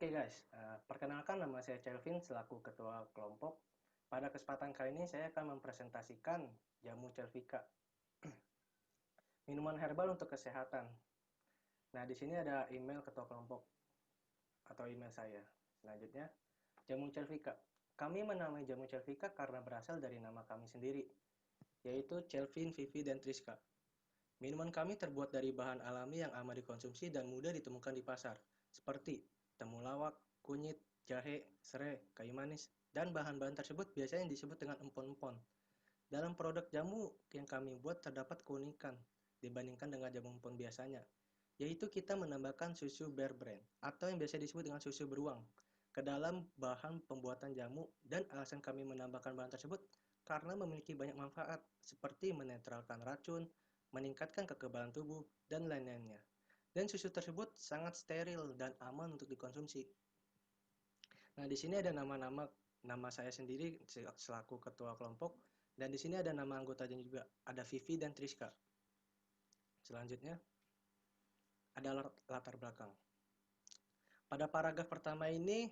Oke guys, perkenalkan nama saya Kelvin selaku ketua kelompok. Pada kesempatan kali ini saya akan mempresentasikan jamu Celvika, minuman herbal untuk kesehatan. Nah, di sini ada email ketua kelompok atau email saya. Selanjutnya, jamu Celvika. Kami menamai jamu Celvika karena berasal dari nama kami sendiri, yaitu Kelvin, Vivi, dan Triska. Minuman kami terbuat dari bahan alami yang aman dikonsumsi dan mudah ditemukan di pasar, seperti temulawak, kunyit, jahe, serai, kayu manis, dan bahan-bahan tersebut biasanya disebut dengan empon-empon. Dalam produk jamu yang kami buat terdapat keunikan dibandingkan dengan jamu empon biasanya, yaitu kita menambahkan susu Bear Brand atau yang biasa disebut dengan susu beruang ke dalam bahan pembuatan jamu, dan alasan kami menambahkan bahan tersebut karena memiliki banyak manfaat seperti menetralkan racun, meningkatkan kekebalan tubuh, dan lain-lainnya. Dan susu tersebut sangat steril dan aman untuk dikonsumsi. Nah, di sini ada nama saya sendiri selaku ketua kelompok, dan di sini ada nama anggotanya juga, ada Vivi dan Triska. Selanjutnya ada latar belakang. Pada paragraf pertama ini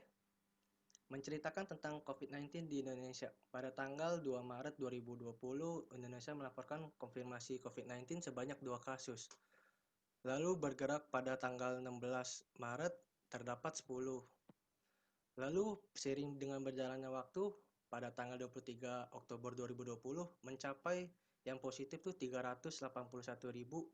menceritakan tentang COVID-19 di Indonesia. Pada tanggal 2 Maret 2020, Indonesia melaporkan konfirmasi COVID-19 sebanyak 2 kasus. Lalu bergerak pada tanggal 16 Maret terdapat 10. Lalu seiring dengan berjalannya waktu, pada tanggal 23 Oktober 2020 mencapai yang positif tuh 381.910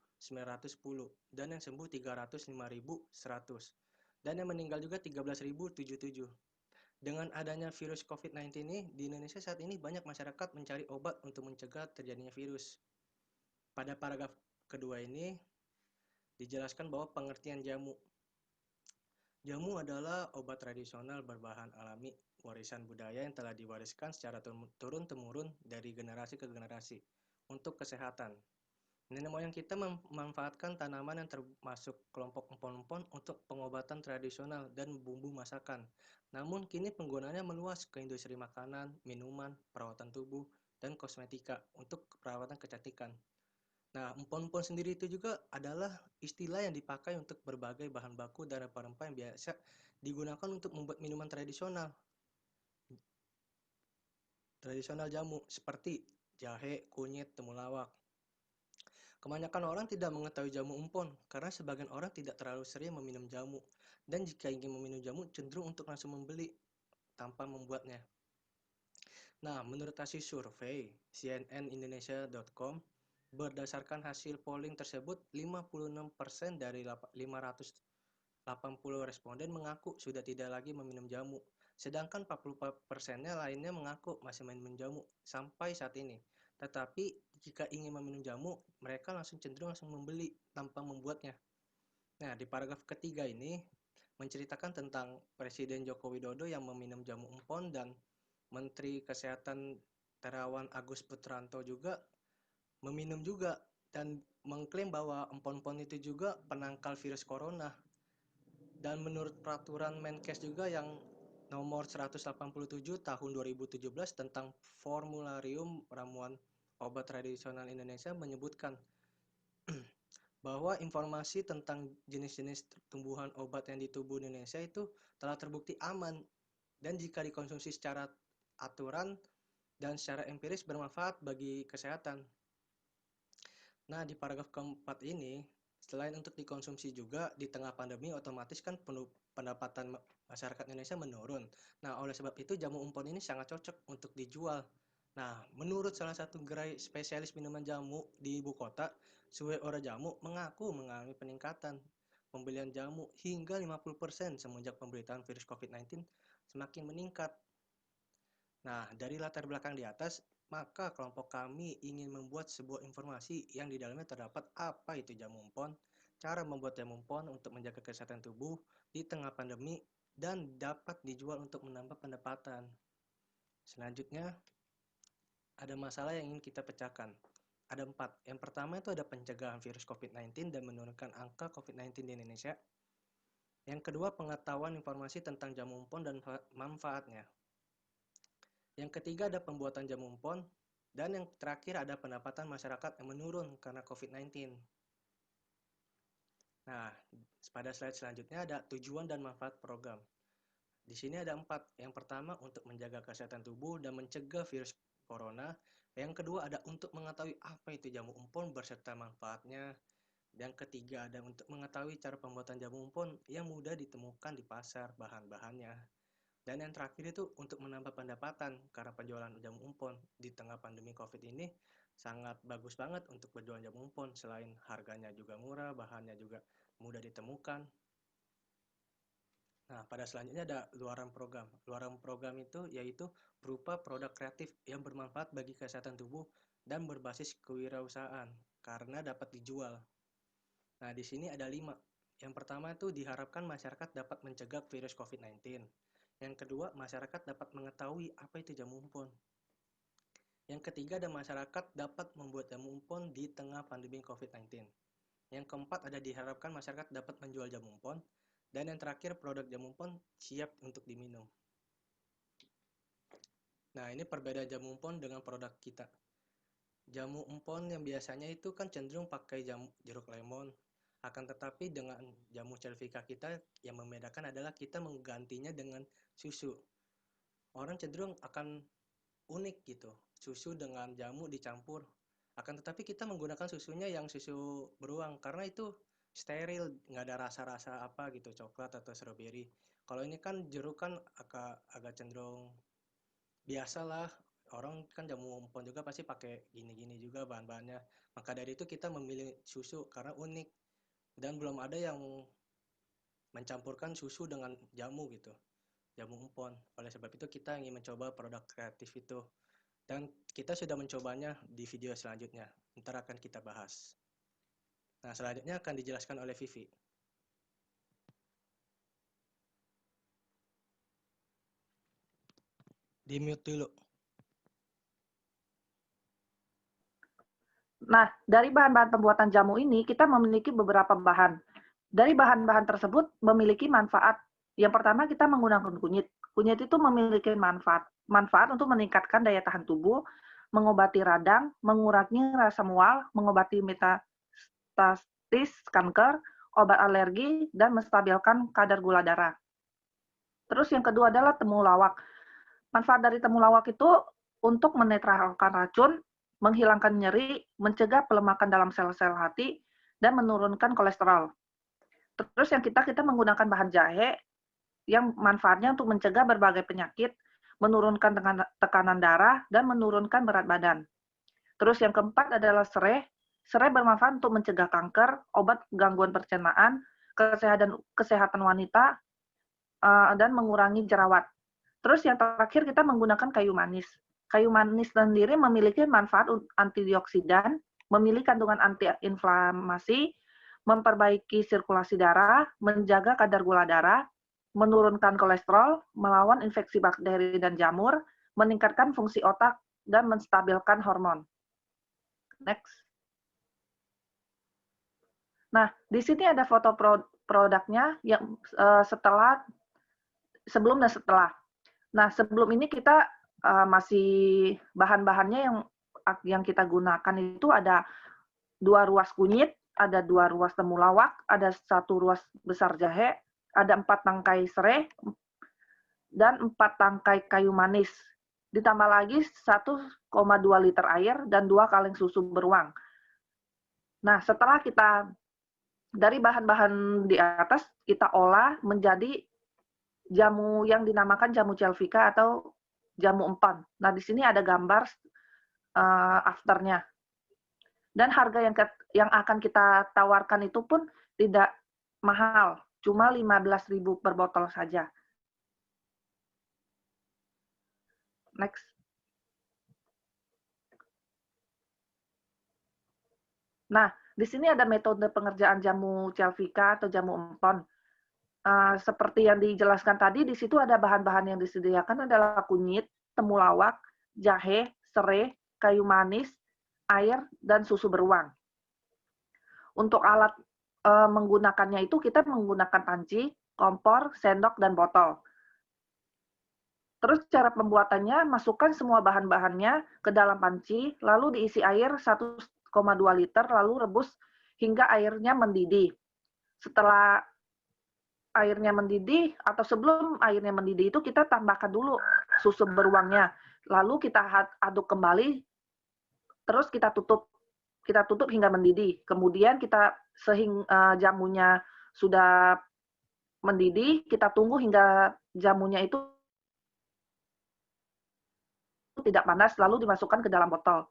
dan yang sembuh 305.100 dan yang meninggal juga 13.077. Dengan adanya virus COVID-19 ini, di Indonesia saat ini banyak masyarakat mencari obat untuk mencegah terjadinya virus. Pada paragraf kedua ini, dijelaskan bahwa pengertian jamu. Jamu adalah obat tradisional berbahan alami, warisan budaya yang telah diwariskan secara turun-temurun dari generasi ke generasi untuk kesehatan. Nenek moyang kita memanfaatkan tanaman yang termasuk kelompok empon-empon untuk pengobatan tradisional dan bumbu masakan. Namun kini penggunaannya meluas ke industri makanan, minuman, perawatan tubuh, dan kosmetika untuk perawatan kecantikan. Nah, empon-empon sendiri itu juga adalah istilah yang dipakai untuk berbagai bahan baku dan rempah-rempah yang biasa digunakan untuk membuat minuman tradisional jamu seperti jahe, kunyit, temulawak. Kebanyakan orang tidak mengetahui jamu empon karena sebagian orang tidak terlalu sering meminum jamu, dan jika ingin meminum jamu cenderung untuk langsung membeli tanpa membuatnya. Nah, menurut hasil survei cnnindonesia.com, berdasarkan hasil polling tersebut, 56% dari 580 responden mengaku sudah tidak lagi meminum jamu, sedangkan 40%-nya lainnya mengaku masih minum jamu sampai saat ini. Tetapi jika ingin meminum jamu, mereka cenderung langsung membeli tanpa membuatnya. Nah, di paragraf ketiga ini menceritakan tentang Presiden Joko Widodo yang meminum jamu empon, dan Menteri Kesehatan Terawan Agus Putranto juga meminum juga dan mengklaim bahwa empon-empon itu juga penangkal virus corona. Dan menurut peraturan Menkes juga yang nomor 187 tahun 2017 tentang formularium ramuan obat tradisional Indonesia menyebutkan bahwa informasi tentang jenis-jenis tumbuhan obat yang di tubuh Indonesia itu telah terbukti aman dan jika dikonsumsi secara aturan dan secara empiris bermanfaat bagi kesehatan. Nah, di paragraf keempat ini, selain untuk dikonsumsi juga di tengah pandemi, otomatis kan pendapatan masyarakat Indonesia menurun. Nah, oleh sebab itu jamu empon ini sangat cocok untuk dijual. Nah, menurut salah satu gerai spesialis minuman jamu di ibu kota, Sue Ora Jamu mengaku mengalami peningkatan pembelian jamu hingga 50% semenjak pemberitaan virus COVID-19 semakin meningkat. Nah, dari latar belakang di atas, maka kelompok kami ingin membuat sebuah informasi yang di dalamnya terdapat apa itu jamu empon, cara membuat jamu empon untuk menjaga kesehatan tubuh di tengah pandemi, dan dapat dijual untuk menambah pendapatan. Selanjutnya, ada masalah yang ingin kita pecahkan. Ada 4. Yang pertama itu ada pencegahan virus COVID-19 dan menurunkan angka COVID-19 di Indonesia. Yang kedua, pengetahuan informasi tentang jamu empon dan manfaatnya. Yang ketiga ada pembuatan jamu empon, dan yang terakhir ada pendapatan masyarakat yang menurun karena COVID-19. Nah, pada slide selanjutnya ada tujuan dan manfaat program. Di sini ada 4. Yang pertama untuk menjaga kesehatan tubuh dan mencegah virus corona. Yang kedua ada untuk mengetahui apa itu jamu umpon berserta manfaatnya. Yang ketiga ada untuk mengetahui cara pembuatan jamu umpon yang mudah ditemukan di pasar bahan-bahannya. Dan yang terakhir itu untuk menambah pendapatan karena penjualan jamu umpon di tengah pandemi COVID ini sangat bagus banget untuk berjualan jamu umpon. Selain harganya juga murah, bahannya juga mudah ditemukan. Nah, pada selanjutnya ada luaran program. Luaran program itu yaitu berupa produk kreatif yang bermanfaat bagi kesehatan tubuh dan berbasis kewirausahaan karena dapat dijual. Nah, di sini ada 5. Yang pertama itu diharapkan masyarakat dapat mencegah virus COVID-19. Yang kedua, masyarakat dapat mengetahui apa itu jamu umpon. Yang ketiga, ada masyarakat dapat membuat jamu umpon di tengah pandemi COVID-19. Yang keempat, ada diharapkan masyarakat dapat menjual jamu umpon. Dan yang terakhir, produk jamu umpon siap untuk diminum. Nah, ini perbedaan jamu umpon dengan produk kita. Jamu umpon yang biasanya itu kan cenderung pakai jeruk lemon. Akan tetapi dengan jamu Celvika kita yang membedakan adalah kita menggantinya dengan susu. Orang cenderung akan unik gitu. Susu dengan jamu dicampur. Akan tetapi kita menggunakan susunya yang susu beruang karena itu steril, nggak ada rasa-rasa apa gitu, coklat atau strawberry. Kalau ini kan jeruk kan agak cenderung biasa lah, orang kan jamu umpon juga pasti pakai gini-gini juga bahan-bahannya. Maka dari itu kita memilih susu karena unik dan belum ada yang mencampurkan susu dengan jamu gitu, jamu umpon. Oleh sebab itu kita ingin mencoba produk kreatif itu dan kita sudah mencobanya di video selanjutnya. Ntar akan kita bahas. Nah, selanjutnya akan dijelaskan oleh Vivi. Di mute dulu. Nah, dari bahan-bahan pembuatan jamu ini, kita memiliki beberapa bahan. Dari bahan-bahan tersebut memiliki manfaat. Yang pertama, kita menggunakan kunyit. Kunyit itu memiliki manfaat untuk meningkatkan daya tahan tubuh, mengobati radang, mengurangi rasa mual, mengobati metastasis kanker, obat alergi, dan menstabilkan kadar gula darah. Terus yang kedua adalah temulawak. Manfaat dari temulawak itu untuk menetralkan racun, menghilangkan nyeri, mencegah pelemakan dalam sel-sel hati, dan menurunkan kolesterol. Terus yang kita menggunakan bahan jahe yang manfaatnya untuk mencegah berbagai penyakit, menurunkan tekanan darah, dan menurunkan berat badan. Terus yang keempat adalah serai. Serai bermanfaat untuk mencegah kanker, obat gangguan pencernaan, kesehatan wanita, dan mengurangi jerawat. Terus yang terakhir kita menggunakan kayu manis. Kayu manis sendiri memiliki manfaat antioksidan, memiliki kandungan antiinflamasi, memperbaiki sirkulasi darah, menjaga kadar gula darah, menurunkan kolesterol, melawan infeksi bakteri dan jamur, meningkatkan fungsi otak, dan menstabilkan hormon. Next. Nah, di sini ada foto produknya yang sebelum dan setelah. Nah, sebelum ini kita masih bahan-bahannya yang kita gunakan itu ada 2 ruas kunyit, ada 2 ruas temulawak, ada 1 ruas besar jahe, ada 4 tangkai serai, dan 4 tangkai kayu manis. Ditambah lagi 1,2 liter air dan 2 kaleng susu beruang. Nah, setelah kita dari bahan-bahan di atas kita olah menjadi jamu yang dinamakan jamu Celvika atau jamu empan. Nah, di sini ada gambar afternya. Dan harga yang akan kita tawarkan itu pun tidak mahal, cuma 15.000 per botol saja. Next. Nah, di sini ada metode pengerjaan jamu Celvika atau jamu empon. Seperti yang dijelaskan tadi, di situ ada bahan-bahan yang disediakan adalah kunyit, temulawak, jahe, serai, kayu manis, air, dan susu beruang. Untuk alat menggunakannya itu kita menggunakan panci, kompor, sendok, dan botol. Terus cara pembuatannya, masukkan semua bahan-bahannya ke dalam panci, lalu diisi air 1,2 liter, lalu rebus hingga airnya mendidih. Setelah airnya mendidih atau sebelum airnya mendidih itu kita tambahkan dulu susu beruangnya. Lalu kita aduk kembali, terus kita tutup hingga mendidih. Kemudian kita jamunya sudah mendidih, kita tunggu hingga jamunya itu tidak panas, lalu dimasukkan ke dalam botol.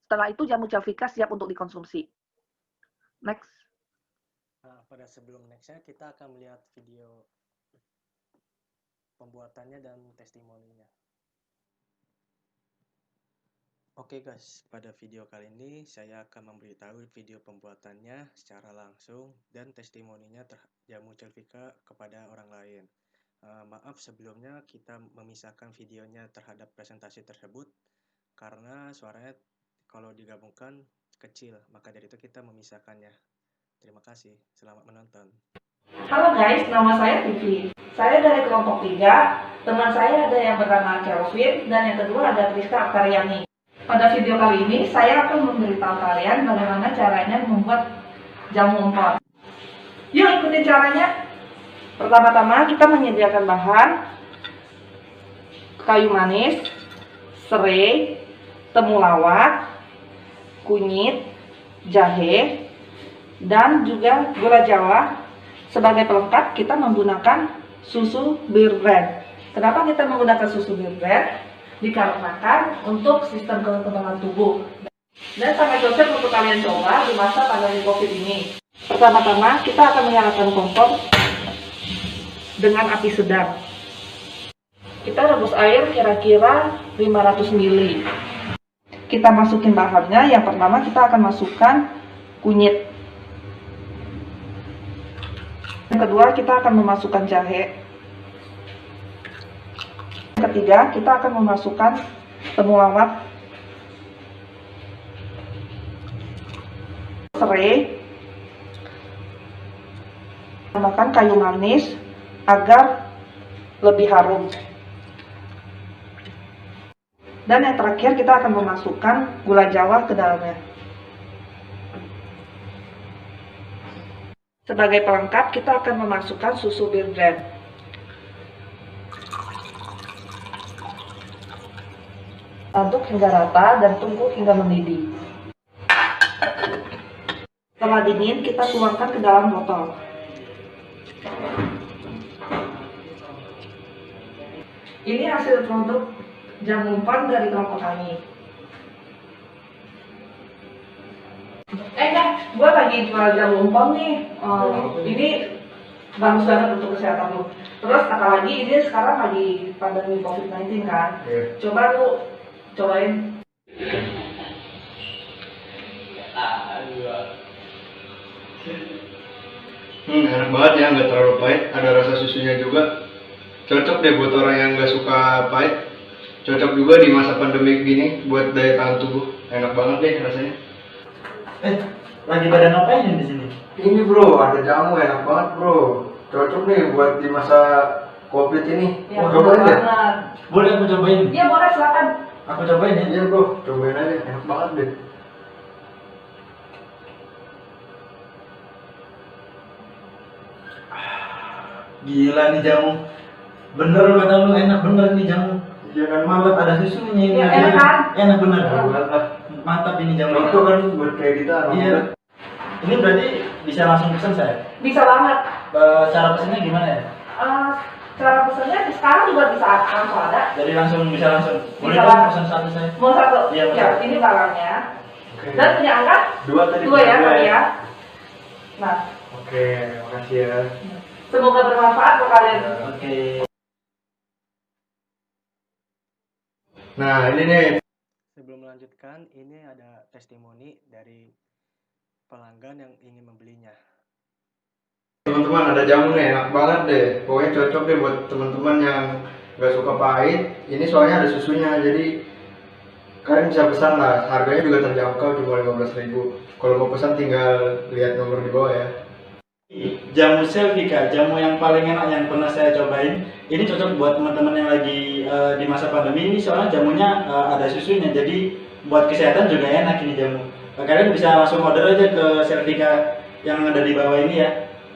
Setelah itu jamu Celvika siap untuk dikonsumsi. Next. Nah, pada sebelum nextnya kita akan melihat video pembuatannya dan testimoninya. Oke guys, pada video kali ini saya akan memberitahu video pembuatannya secara langsung dan testimoninya jamu Celvika kepada orang lain. Maaf sebelumnya kita memisahkan videonya terhadap presentasi tersebut karena suaranya kalau digabungkan kecil, maka dari itu kita memisahkannya. Terima kasih, selamat menonton. Halo guys, nama saya Vivi. Saya dari kelompok 3, teman saya ada yang bernama Kelvin dan yang kedua ada Triska Aktaryani. Pada video kali ini saya akan memberitahu kalian bagaimana caranya membuat jamu empon. Yuk ikutin caranya. Pertama-tama kita menyediakan bahan kayu manis, serai, temulawak, kunyit, jahe, dan juga gula Jawa. Sebagai pelengkap kita menggunakan susu Bear Brand. Kenapa kita menggunakan susu Bear Brand? Dikarenakan untuk sistem kekebalan tubuh dan sangat cocok untuk kalian coba di masa pandemi COVID ini. Pertama-tama kita akan menyalakan kompor dengan api sedang. Kita rebus air kira-kira 500 ml. Kita masukin bahannya. Yang pertama kita akan masukkan kunyit. Yang kedua kita akan memasukkan jahe. Yang ketiga kita akan memasukkan temulawak, serai, tambahkan kayu manis agar lebih harum. Dan yang terakhir kita akan memasukkan gula Jawa ke dalamnya. Sebagai pelengkap kita akan memasukkan susu Bear Brand. Aduk hingga rata dan tunggu hingga mendidih. Setelah dingin kita tuangkan ke dalam botol. Ini hasil produk jamu empon dari kelompok kami. Gue lagi jual jamu empon nih. Ini bagus banget untuk kesehatan lu. Terus apalagi ini sekarang lagi pandemi COVID-19 kan. Coba lu cobain. Enak banget ya, nggak terlalu pahit, ada rasa susunya juga. Cocok deh buat orang yang nggak suka pahit. Cocok juga di masa pandemi gini buat daya tahan tubuh. Enak banget deh rasanya. Lagi pada ngapain di sini? Ini bro, ada jamu enak banget bro. Cocok nih buat di masa COVID ini. Ya, cobain deh. Boleh aku cobain? Iya boleh, silakan. Aku cobain ya? Iya bro, cobain aja, enak banget deh. Gila nih jamu. Bener lu kata lu, enak bener nih jamu. Iya kan, Mantap, ada susunya ini. Ya, enak kan? Enak bener. Mantap ini jamu. Cocok kan buat kayak kita. Iya. Ini berarti bisa langsung pesan saya? Bisa banget. Cara pesannya gimana ya? Cara pesannya sekarang juga bisa langsung ada. Jadi langsung bisa langsung. Boleh Bisa dong lah. pesan satu saya? Mau satu? Iya, Ya, betul. ini barangnya. Oke. Dan punya angka? Dua tadi. Dua ya, tadi ya. Nah, Oke, makasih ya. semoga bermanfaat buat kalian. Oke. Nah ini nih. Sebelum melanjutkan, ini ada testimoni dari pelanggan yang ingin membelinya. Teman-teman ada jamu nih, enak banget deh. Pokoknya cocok deh buat teman-teman yang gak suka pahit. Ini soalnya ada susunya, jadi kalian bisa pesan lah. Harganya juga terjangkau, cuma 15.000. Kalau mau pesan tinggal lihat nomor di bawah ya. Jamu Celvika, jamu yang paling enak yang pernah saya cobain. Ini cocok buat teman-teman yang lagi di masa pandemi ini, soalnya jamunya ada susunya, jadi buat kesehatan juga enak ini jamu. Kalian bisa langsung order aja ke Celvika yang ada di bawah ini ya.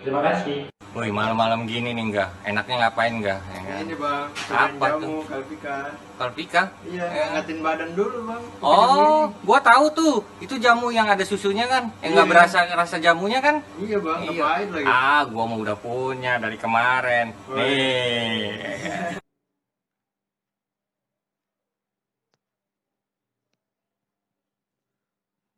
Terima kasih. Woi, malam-malam gini nih enggak, enaknya ngapain enggak? Ya kan? Ini bang, Apa jamu Kalpika. Kalpika? Iya, Ya. ngatin badan dulu bang. Oh, gua tahu tuh. Itu jamu yang ada susunya kan? Yang nggak Iya. berasa rasa jamunya kan? Iya bang, Iya. ngapain lagi? Gua mau udah punya dari kemarin. Oh, Nih.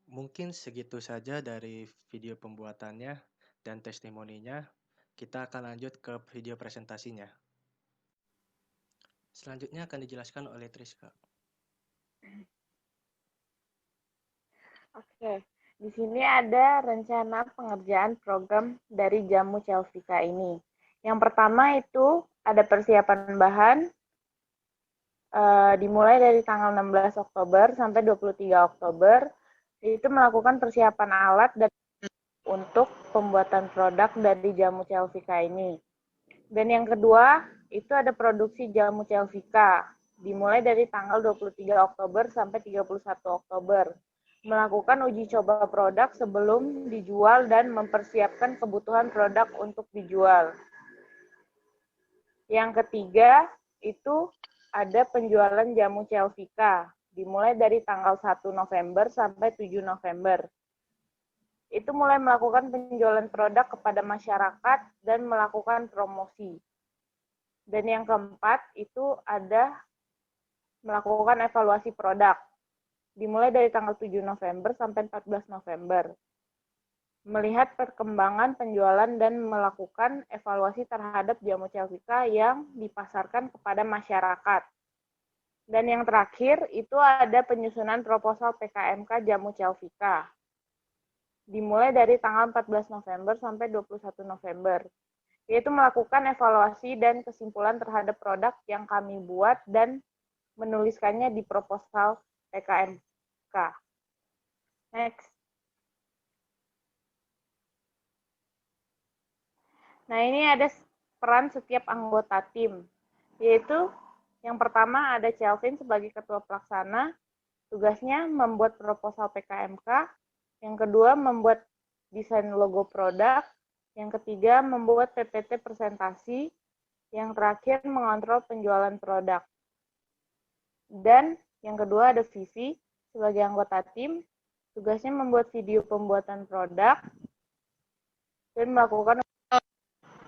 Mungkin segitu saja dari video pembuatannya dan testimoninya. Kita akan lanjut ke video presentasinya. Selanjutnya akan dijelaskan oleh Triska. Oke, di sini ada rencana pengerjaan program dari jamu Celvika ini. Yang pertama itu ada persiapan bahan, dimulai dari tanggal 16 Oktober sampai 23 Oktober, itu melakukan persiapan alat dan untuk pembuatan produk dari jamu Celvika ini. Dan yang kedua, itu ada produksi jamu Celvika, dimulai dari tanggal 23 Oktober sampai 31 Oktober. Melakukan uji coba produk sebelum dijual dan mempersiapkan kebutuhan produk untuk dijual. Yang ketiga, itu ada penjualan jamu Celvika, dimulai dari tanggal 1 November sampai 7 November. Itu mulai melakukan penjualan produk kepada masyarakat dan melakukan promosi. Dan yang keempat, itu ada melakukan evaluasi produk, dimulai dari tanggal 7 November sampai 14 November. Melihat perkembangan penjualan dan melakukan evaluasi terhadap jamu Celvika yang dipasarkan kepada masyarakat. Dan yang terakhir, itu ada penyusunan proposal PKMK jamu Celvika, dimulai dari tanggal 14 November sampai 21 November. Yaitu melakukan evaluasi dan kesimpulan terhadap produk yang kami buat dan menuliskannya di proposal PKMK. Next. Nah, ini ada peran setiap anggota tim, yaitu yang pertama ada Kelvin sebagai ketua pelaksana, tugasnya membuat proposal PKMK, yang kedua membuat desain logo produk, yang ketiga membuat PPT presentasi, yang terakhir mengontrol penjualan produk. Dan yang kedua ada Vivi sebagai anggota tim, tugasnya membuat video pembuatan produk dan melakukan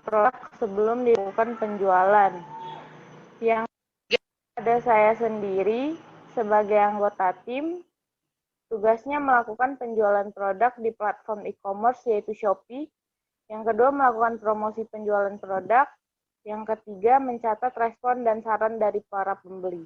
produk sebelum dilakukan penjualan. Yang ada saya sendiri sebagai anggota tim, tugasnya melakukan penjualan produk di platform e-commerce yaitu Shopee. Yang kedua melakukan promosi penjualan produk. Yang ketiga mencatat respon dan saran dari para pembeli.